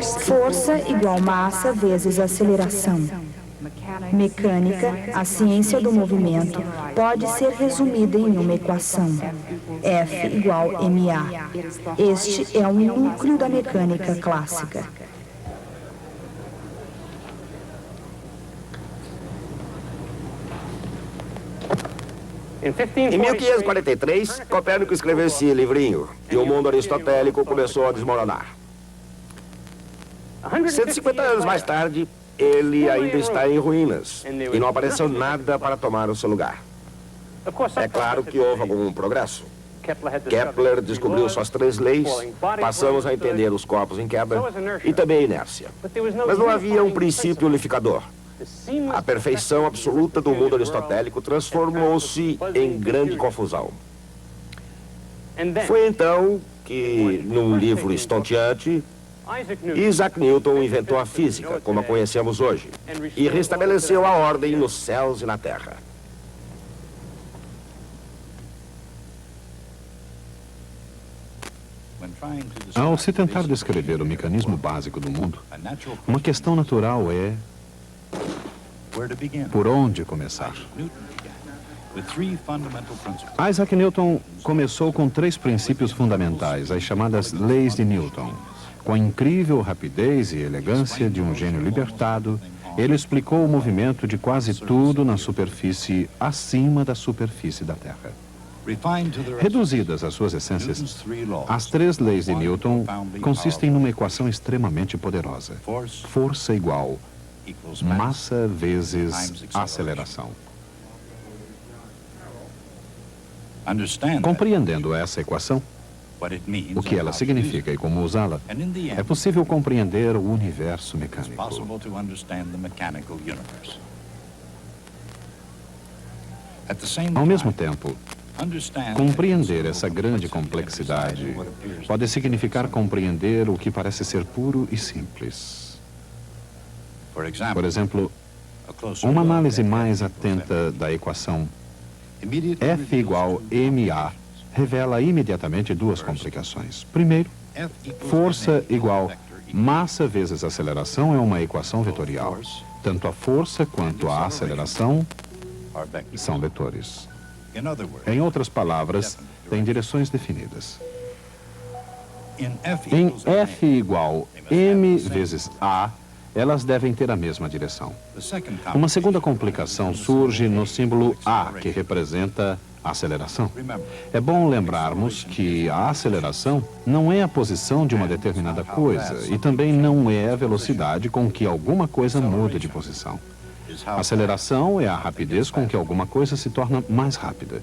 Força igual massa vezes aceleração. Mecânica, a ciência do movimento, pode ser resumida em uma equação. F igual ma. Este é um núcleo da mecânica clássica. Em 1543, Copérnico escreveu esse livrinho e o mundo aristotélico começou a desmoronar. 150 anos mais tarde, ele ainda está em ruínas e não apareceu nada para tomar o seu lugar. É claro que houve algum progresso. Kepler descobriu suas 3 leis, passamos a entender os corpos em queda e também a inércia. Mas não havia um princípio unificador. A perfeição absoluta do mundo aristotélico transformou-se em grande confusão. Foi então que, num livro estonteante, Isaac Newton inventou a física, como a conhecemos hoje, e restabeleceu a ordem nos céus e na terra. Ao se tentar descrever o mecanismo básico do mundo, uma questão natural é: por onde começar? Isaac Newton começou com 3 princípios fundamentais, as chamadas leis de Newton. Com a incrível rapidez e elegância de um gênio libertado, ele explicou o movimento de quase tudo na superfície acima da superfície da Terra. Reduzidas às suas essências, as 3 leis de Newton consistem numa equação extremamente poderosa. Força igual massa vezes aceleração. Compreendendo essa equação, o que ela significa e como usá-la, é possível compreender o universo mecânico. Ao mesmo tempo, compreender essa grande complexidade pode significar compreender o que parece ser puro e simples. Por exemplo, uma análise mais atenta da equação F igual ma revela imediatamente 2 complicações. Primeiro, força igual massa vezes aceleração é uma equação vetorial. Tanto a força quanto a aceleração são vetores. Em outras palavras, têm direções definidas. Em F igual m vezes a, elas devem ter a mesma direção. Uma segunda complicação surge no símbolo A, que representa aceleração. É bom lembrarmos que a aceleração não é a posição de uma determinada coisa e também não é a velocidade com que alguma coisa muda de posição. A aceleração é a rapidez com que alguma coisa se torna mais rápida.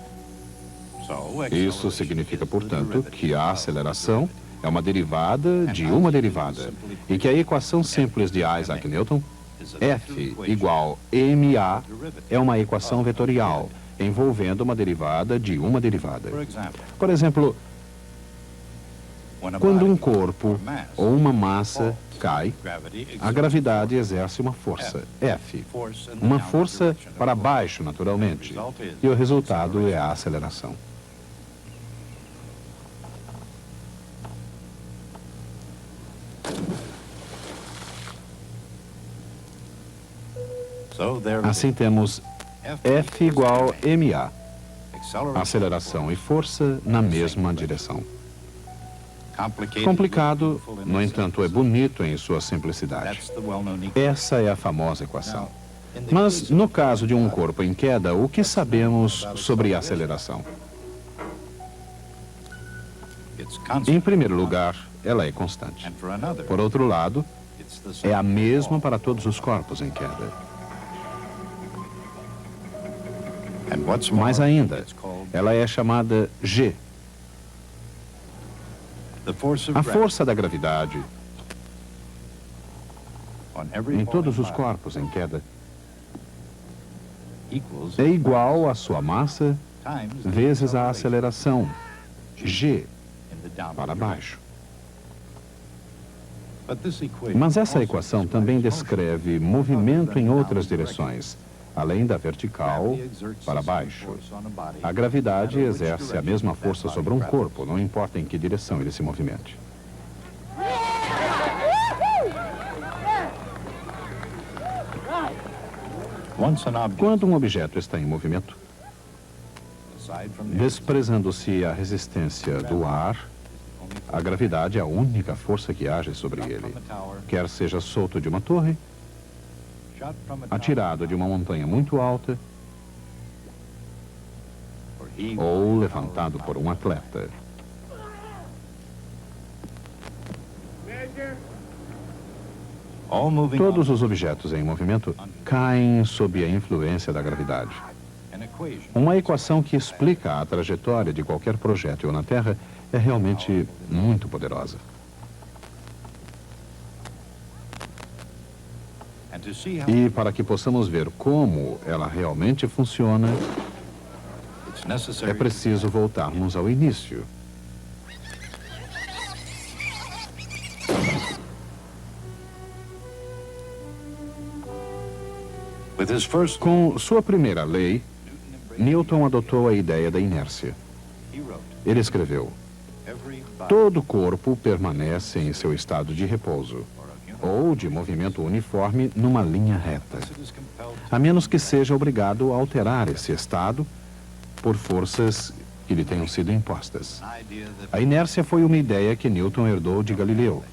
Isso significa, portanto, que a aceleração é uma derivada de uma derivada e que a equação simples de Isaac Newton, F igual ma, é uma equação vetorial, envolvendo uma derivada de uma derivada. Por exemplo, quando um corpo ou uma massa cai, a gravidade exerce uma força, F. Uma força para baixo, naturalmente, e o resultado é a aceleração. Assim temos F igual ma, aceleração e força na mesma direção. Complicado, no entanto, é bonito em sua simplicidade. Essa é a famosa equação. Mas, no caso de um corpo em queda, o que sabemos sobre a aceleração? Em primeiro lugar, ela é constante. Por outro lado, é a mesma para todos os corpos em queda. Mais ainda, ela é chamada G. A força da gravidade em todos os corpos em queda é igual à sua massa vezes a aceleração, G, para baixo. Mas essa equação também descreve movimento em outras direções, além da vertical para baixo. A gravidade exerce a mesma força sobre um corpo, não importa em que direção ele se movimente. Quando um objeto está em movimento, desprezando-se a resistência do ar, a gravidade é a única força que age sobre ele. Quer seja solto de uma torre, atirado de uma montanha muito alta, ou levantado por um atleta. Todos os objetos em movimento caem sob a influência da gravidade. Uma equação que explica a trajetória de qualquer projétil na Terra é realmente muito poderosa. E para que possamos ver como ela realmente funciona, é preciso voltarmos ao início. Com sua primeira lei, Newton adotou a ideia da inércia. Ele escreveu: todo corpo permanece em seu estado de repouso, ou de movimento uniforme numa linha reta, a menos que seja obrigado a alterar esse estado por forças que lhe tenham sido impostas. A inércia foi uma ideia que Newton herdou de Galileu.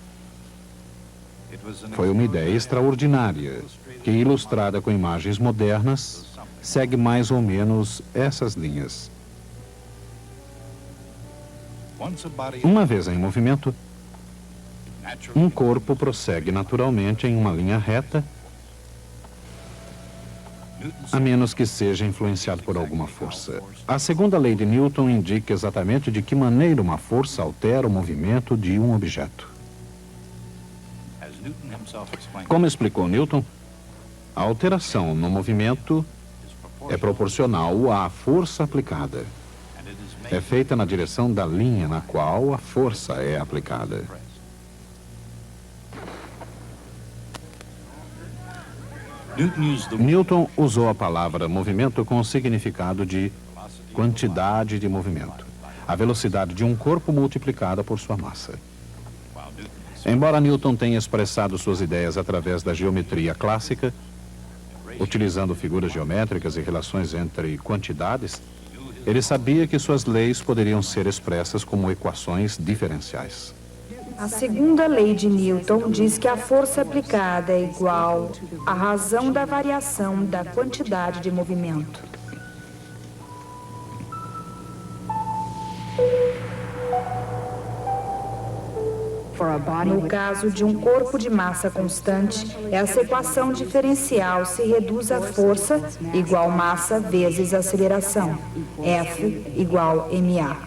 Foi uma ideia extraordinária, que, ilustrada com imagens modernas, segue mais ou menos essas linhas. Uma vez em movimento, um corpo prossegue naturalmente em uma linha reta, a menos que seja influenciado por alguma força. A segunda lei de Newton indica exatamente de que maneira uma força altera o movimento de um objeto. Como explicou Newton, a alteração no movimento é proporcional à força aplicada. É feita na direção da linha na qual a força é aplicada. Newton usou a palavra movimento com o significado de quantidade de movimento, a velocidade de um corpo multiplicada por sua massa. Embora Newton tenha expressado suas ideias através da geometria clássica, utilizando figuras geométricas e relações entre quantidades, ele sabia que suas leis poderiam ser expressas como equações diferenciais. A segunda lei de Newton diz que a força aplicada é igual à razão da variação da quantidade de movimento. No caso de um corpo de massa constante, essa equação diferencial se reduz à força igual massa vezes aceleração, F igual ma.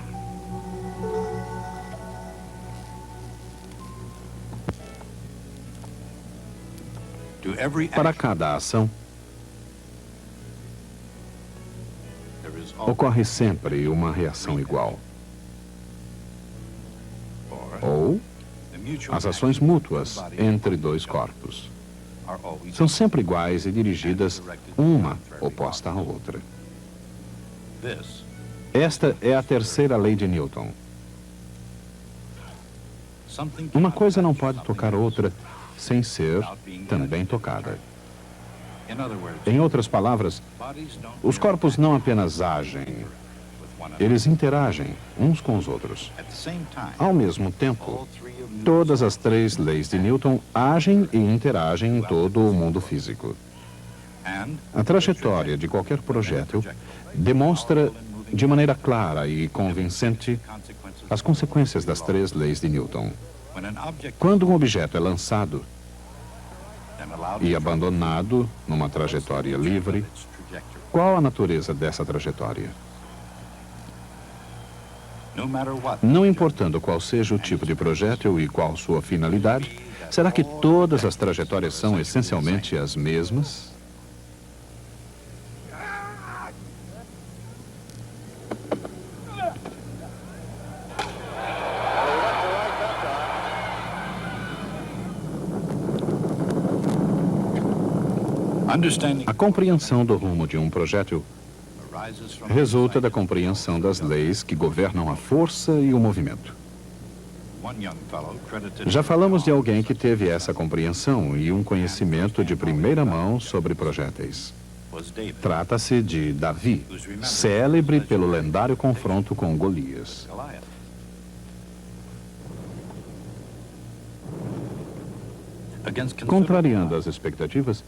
Para cada ação, ocorre sempre uma reação igual. Ou as ações mútuas entre dois corpos são sempre iguais e dirigidas uma oposta à outra. Esta é a terceira lei de Newton. Uma coisa não pode tocar outra sem ser também tocada. Em outras palavras, os corpos não apenas agem, eles interagem uns com os outros. Ao mesmo tempo, todas as três leis de Newton agem e interagem em todo o mundo físico. A trajetória de qualquer projétil demonstra de maneira clara e convincente as consequências das três leis de Newton. Quando um objeto é lançado e abandonado numa trajetória livre, qual a natureza dessa trajetória? Não importando qual seja o tipo de projétil e qual sua finalidade, será que todas as trajetórias são essencialmente as mesmas? A compreensão do rumo de um projétil resulta da compreensão das leis que governam a força e o movimento. Já falamos de alguém que teve essa compreensão e um conhecimento de primeira mão sobre projéteis. Trata-se de Davi, célebre pelo lendário confronto com Golias. Contrariando as expectativas,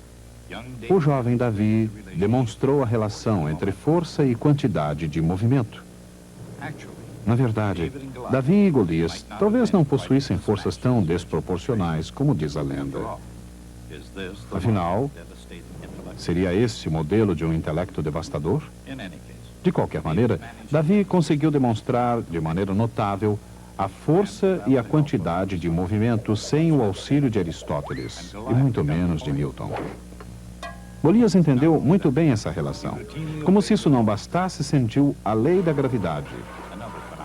o jovem Davi demonstrou a relação entre força e quantidade de movimento. Na verdade, Davi e Golias talvez não possuíssem forças tão desproporcionais como diz a lenda. Afinal, seria esse o modelo de um intelecto devastador? De qualquer maneira, Davi conseguiu demonstrar de maneira notável a força e a quantidade de movimento sem o auxílio de Aristóteles, e muito menos de Newton. Golias entendeu muito bem essa relação. Como se isso não bastasse, sentiu a lei da gravidade.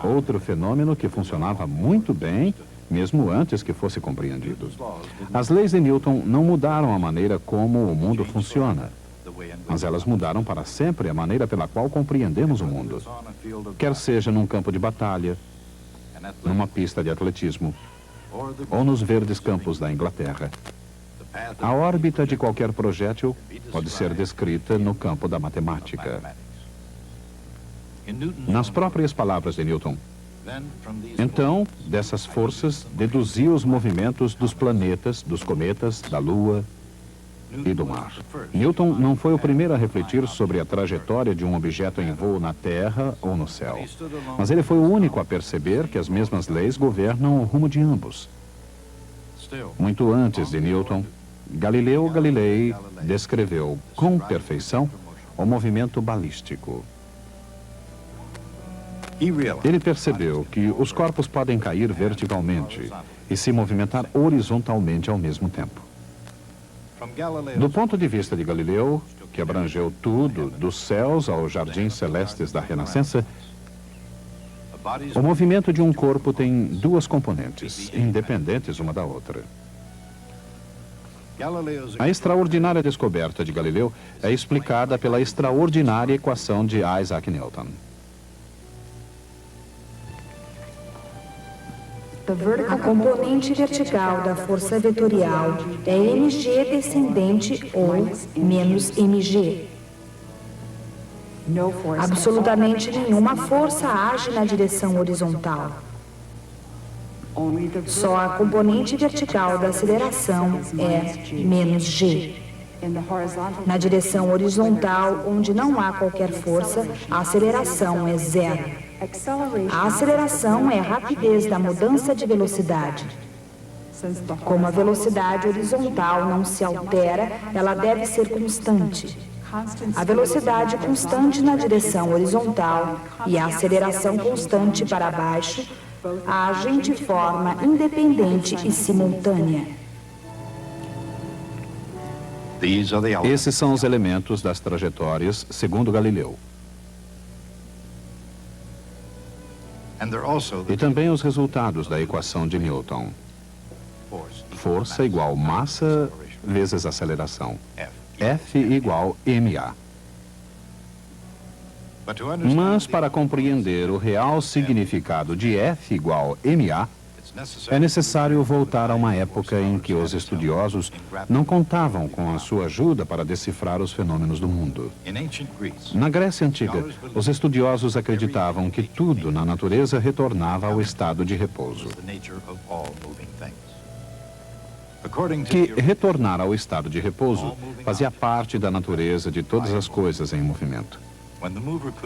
Outro fenômeno que funcionava muito bem, mesmo antes que fosse compreendido. As leis de Newton não mudaram a maneira como o mundo funciona, mas elas mudaram para sempre a maneira pela qual compreendemos o mundo. Quer seja num campo de batalha, numa pista de atletismo, ou nos verdes campos da Inglaterra. A órbita de qualquer projétil pode ser descrita no campo da matemática. Nas próprias palavras de Newton. Então, dessas forças, deduzia os movimentos dos planetas, dos cometas, da Lua e do mar. Newton não foi o primeiro a refletir sobre a trajetória de um objeto em voo na Terra ou no céu. Mas ele foi o único a perceber que as mesmas leis governam o rumo de ambos. Muito antes de Newton, Galileu Galilei descreveu com perfeição o movimento balístico. Ele percebeu que os corpos podem cair verticalmente e se movimentar horizontalmente ao mesmo tempo. Do ponto de vista de Galileu, que abrangeu tudo, dos céus aos jardins celestes da Renascença, o movimento de um corpo tem duas componentes, independentes uma da outra. A extraordinária descoberta de Galileu é explicada pela extraordinária equação de Isaac Newton. A componente vertical da força vetorial é mg descendente ou menos mg. Absolutamente nenhuma força age na direção horizontal. Só a componente vertical da aceleração é menos g. Na direção horizontal, onde não há qualquer força, a aceleração é zero. A aceleração é a rapidez da mudança de velocidade. Como a velocidade horizontal não se altera, ela deve ser constante. A velocidade constante na direção horizontal e a aceleração constante para baixo agem de forma independente e simultânea. Esses são os elementos das trajetórias, segundo Galileu. E também os resultados da equação de Newton. Força igual massa vezes aceleração. F igual ma. Mas para compreender o real significado de F igual ma, é necessário voltar a uma época em que os estudiosos não contavam com a sua ajuda para decifrar os fenômenos do mundo. Na Grécia Antiga, os estudiosos acreditavam que tudo na natureza retornava ao estado de repouso. Que retornar ao estado de repouso fazia parte da natureza de todas as coisas em movimento.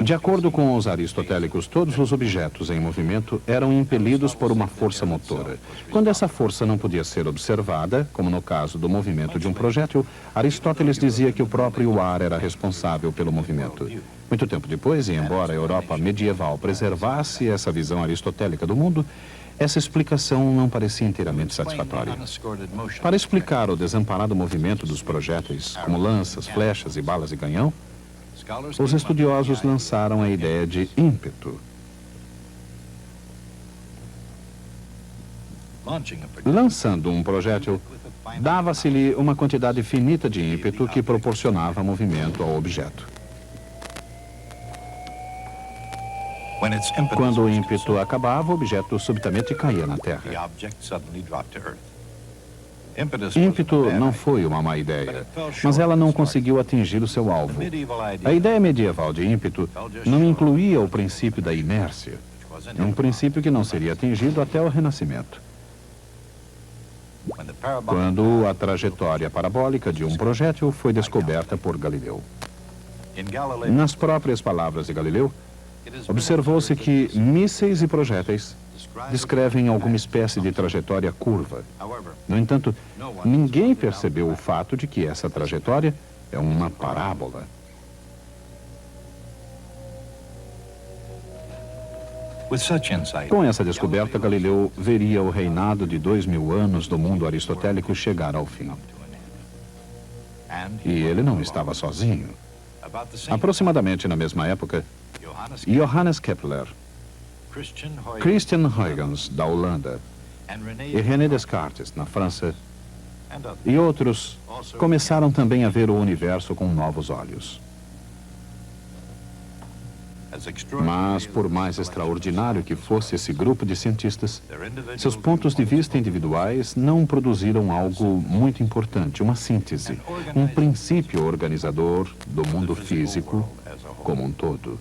De acordo com os aristotélicos, todos os objetos em movimento eram impelidos por uma força motora. Quando essa força não podia ser observada, como no caso do movimento de um projétil, Aristóteles dizia que o próprio ar era responsável pelo movimento. Muito tempo depois, e embora a Europa medieval preservasse essa visão aristotélica do mundo, essa explicação não parecia inteiramente satisfatória. Para explicar o desamparado movimento dos projéteis, como lanças, flechas e balas de canhão, os estudiosos lançaram a ideia de ímpeto. Lançando um projétil, dava-se-lhe uma quantidade finita de ímpeto que proporcionava movimento ao objeto. Quando o ímpeto acabava, o objeto subitamente caía na terra. Ímpeto não foi uma má ideia, mas ela não conseguiu atingir o seu alvo. A ideia medieval de ímpeto não incluía o princípio da inércia, um princípio que não seria atingido até o Renascimento. Quando a trajetória parabólica de um projétil foi descoberta por Galileu. Nas próprias palavras de Galileu, observou-se que mísseis e projéteis descrevem alguma espécie de trajetória curva. No entanto, ninguém percebeu o fato de que essa trajetória é uma parábola. Com essa descoberta, Galileu veria o reinado de 2000 anos do mundo aristotélico chegar ao fim. E ele não estava sozinho. Aproximadamente na mesma época, Johannes Kepler, Christian Huygens, da Holanda, e René Descartes, na França, e outros começaram também a ver o universo com novos olhos. Mas, por mais extraordinário que fosse esse grupo de cientistas, seus pontos de vista individuais não produziram algo muito importante, uma síntese, um princípio organizador do mundo físico como um todo.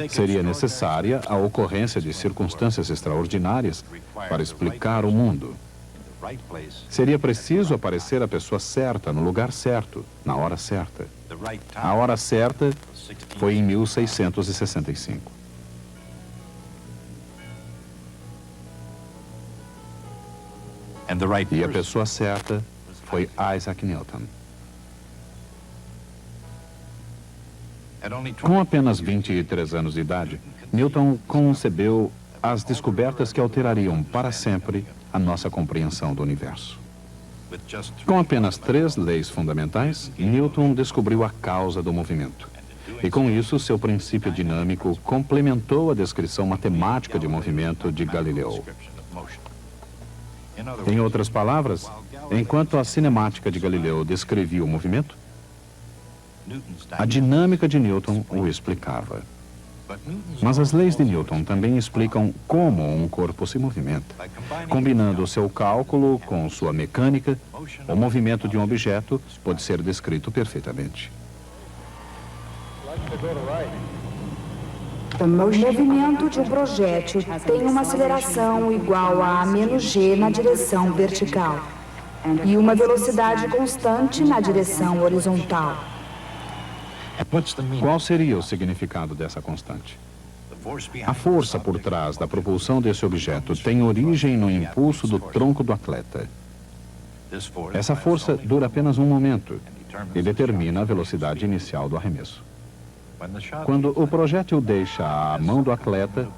Seria necessária a ocorrência de circunstâncias extraordinárias para explicar o mundo. Seria preciso aparecer a pessoa certa, no lugar certo, na hora certa. A hora certa foi em 1665. E a pessoa certa foi Isaac Newton. Com apenas 23 anos de idade, Newton concebeu as descobertas que alterariam para sempre a nossa compreensão do universo. Com apenas 3 leis fundamentais, Newton descobriu a causa do movimento. E com isso, seu princípio dinâmico complementou a descrição matemática de movimento de Galileu. Em outras palavras, enquanto a cinemática de Galileu descrevia o movimento, a dinâmica de Newton o explicava. Mas as leis de Newton também explicam como um corpo se movimenta. Combinando o seu cálculo com sua mecânica, o movimento de um objeto pode ser descrito perfeitamente. O movimento de um projétil tem uma aceleração igual a menos g na direção vertical e uma velocidade constante na direção horizontal. Qual seria o significado dessa constante? A força por trás da propulsão desse objeto tem origem no impulso do tronco do atleta. Essa força dura apenas um momento e determina a velocidade inicial do arremesso. Quando o projétil deixa a mão do atleta,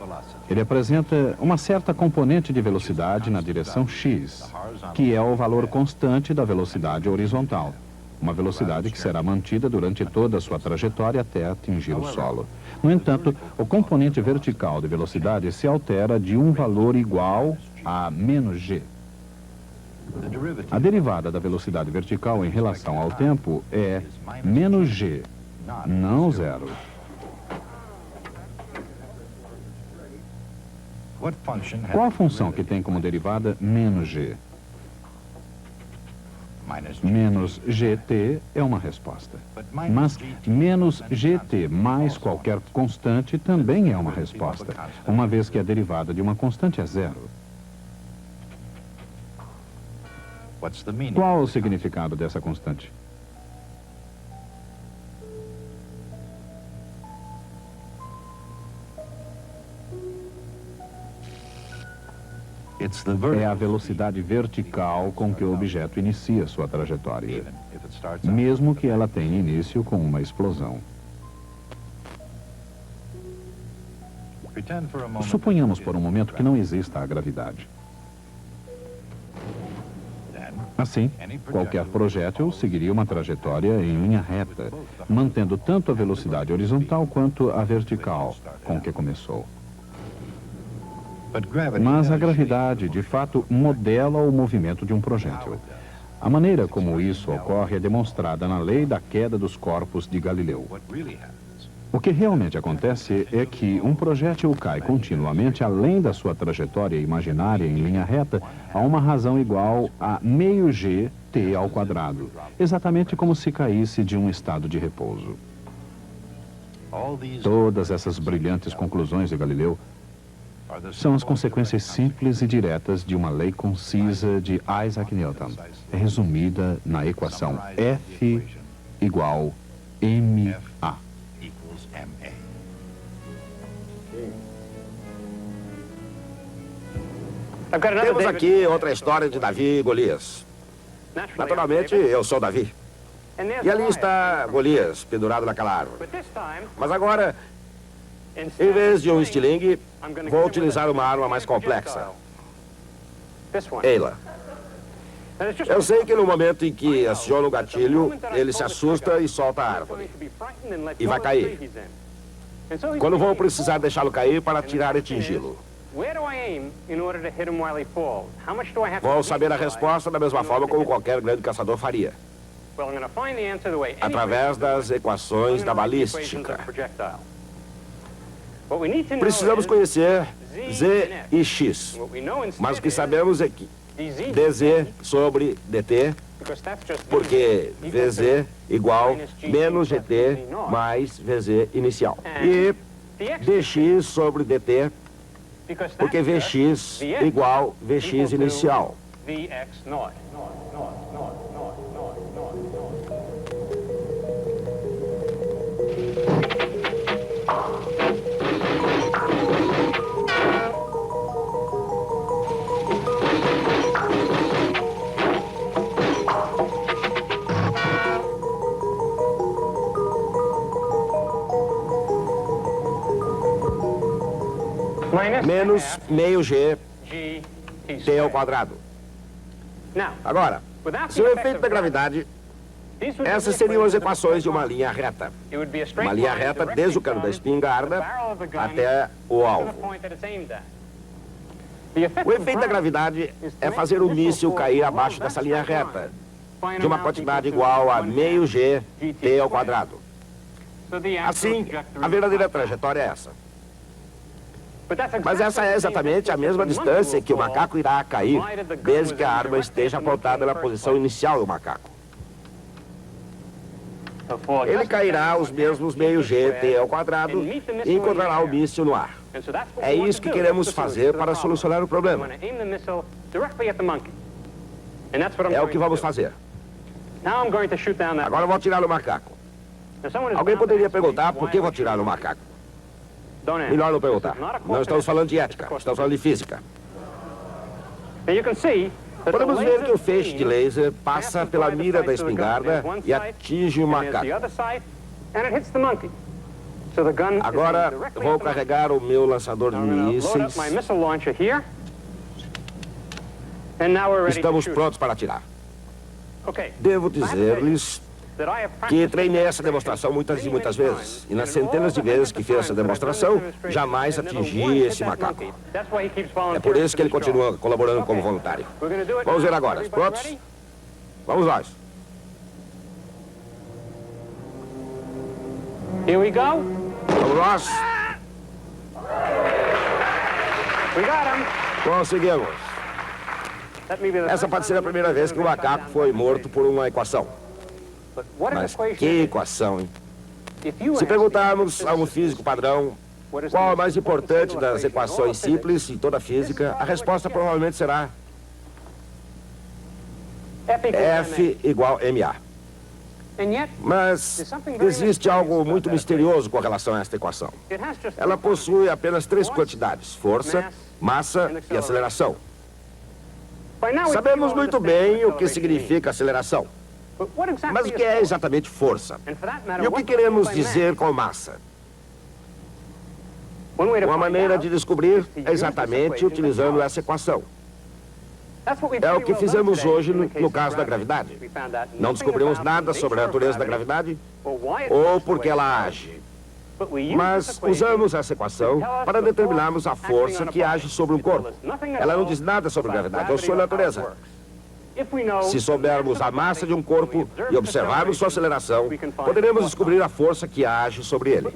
ele apresenta uma certa componente de velocidade na direção x, que é o valor constante da velocidade horizontal. Uma velocidade que será mantida durante toda a sua trajetória até atingir o solo. No entanto, o componente vertical de velocidade se altera de um valor igual a menos g. A derivada da velocidade vertical em relação ao tempo é menos g, não zero. Qual a função que tem como derivada menos g? Menos gt é uma resposta. Mas menos gt mais qualquer constante também é uma resposta, uma vez que a derivada de uma constante é zero. Qual o significado dessa constante? É a velocidade vertical com que o objeto inicia sua trajetória, mesmo que ela tenha início com uma explosão. Suponhamos por um momento que não exista a gravidade. Assim, qualquer projétil seguiria uma trajetória em linha reta, mantendo tanto a velocidade horizontal quanto a vertical com que começou. Mas a gravidade, de fato, modela o movimento de um projétil. A maneira como isso ocorre é demonstrada na lei da queda dos corpos de Galileu. O que realmente acontece é que um projétil cai continuamente além da sua trajetória imaginária em linha reta a uma razão igual a meio g t ao quadrado, exatamente como se caísse de um estado de repouso. Todas essas brilhantes conclusões de Galileu são as consequências simples e diretas de uma lei concisa de Isaac Newton, resumida na equação F igual ma. Temos aqui outra história de Davi e Golias. Naturalmente, eu sou Davi. E ali está Golias, pendurado naquela árvore. Mas agora, em vez de um estilingue, vou utilizar uma arma mais complexa. Eila. Eu sei que no momento em que aciona o gatilho, ele se assusta e solta a árvore. E vai cair. Quando vou precisar deixá-lo cair para atirar e atingi-lo? Vou saber a resposta da mesma forma como qualquer grande caçador faria. Através das equações da balística. Precisamos conhecer Z e X. Mas o que sabemos é que dz sobre dt, porque vz igual menos gt mais vz inicial. E dx sobre dt, porque vx igual vx inicial. Menos meio g t ao quadrado. Agora, se o efeito da gravidade, essas seriam as equações de uma linha reta. Uma linha reta desde o cano da espingarda até o alvo. O efeito da gravidade é fazer o míssil cair abaixo dessa linha reta, de uma quantidade igual a meio g t ao quadrado. Assim, a verdadeira trajetória é essa. Mas essa é exatamente a mesma distância que o macaco irá cair, desde que a arma esteja apontada na posição inicial do macaco. Ele cairá os mesmos meio g t ao quadrado e encontrará o míssil no ar. É isso que queremos fazer para solucionar o problema. É o que vamos fazer. Agora vou atirar no macaco. Alguém poderia perguntar por que vou atirar no macaco. Melhor não perguntar. Não estamos falando de ética, estamos falando de física. Podemos ver que o feixe de laser passa pela mira da espingarda e atinge o macaco. Agora vou carregar o meu lançador de mísseis. Estamos prontos para atirar. Devo dizer-lhes que treinei essa demonstração muitas e muitas vezes. E nas centenas de vezes que fiz essa demonstração, jamais atingi esse macaco. É por isso que ele continua colaborando como voluntário. Vamos ver agora. Prontos? Vamos nós. Here we go. Vamos nós. We got him. Conseguimos. Essa pode ser a primeira vez que o macaco foi morto por uma equação. Mas que equação, hein? Se perguntarmos a um físico padrão qual é a mais importante das equações simples em toda a física, a resposta provavelmente será F igual ma. Mas existe algo muito misterioso com relação a esta equação. Ela possui apenas três quantidades: força, massa e aceleração. Sabemos muito bem o que significa aceleração. Mas o que é exatamente força? E o que queremos dizer com massa? Uma maneira de descobrir é exatamente utilizando essa equação. É o que fizemos hoje no caso da gravidade. Não descobrimos nada sobre a natureza da gravidade ou por que ela age. Mas usamos essa equação para determinarmos a força que age sobre um corpo. Ela não diz nada sobre gravidade ou sua natureza. Se soubermos a massa de um corpo e observarmos sua aceleração, poderemos descobrir a força que age sobre ele.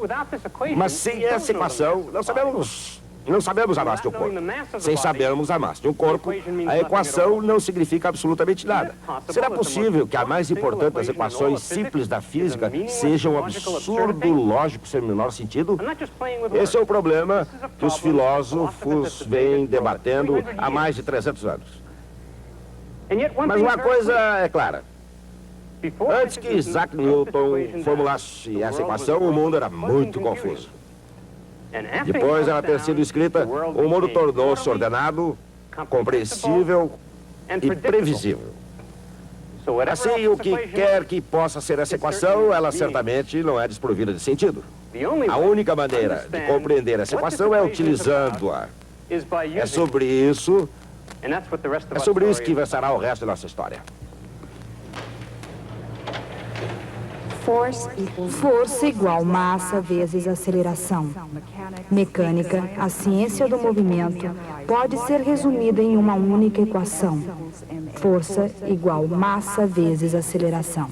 Mas sem essa equação, não sabemos a massa de um corpo. Sem sabermos a massa de um corpo, a equação não significa absolutamente nada. Será possível que a mais importante das equações simples da física seja um absurdo lógico sem o menor sentido? Esse é o problema que os filósofos vêm debatendo há mais de 300 anos. Mas uma coisa é clara. Antes que Isaac Newton formulasse essa equação, o mundo era muito confuso. Depois dela ter sido escrita, o mundo tornou-se ordenado, compreensível e previsível. Assim, o que quer que possa ser essa equação, ela certamente não é desprovida de sentido. A única maneira de compreender essa equação é utilizando-a. É sobre isso que versará o resto da nossa história. Força igual massa vezes aceleração. Mecânica, a ciência do movimento, pode ser resumida em uma única equação. Força igual massa vezes aceleração.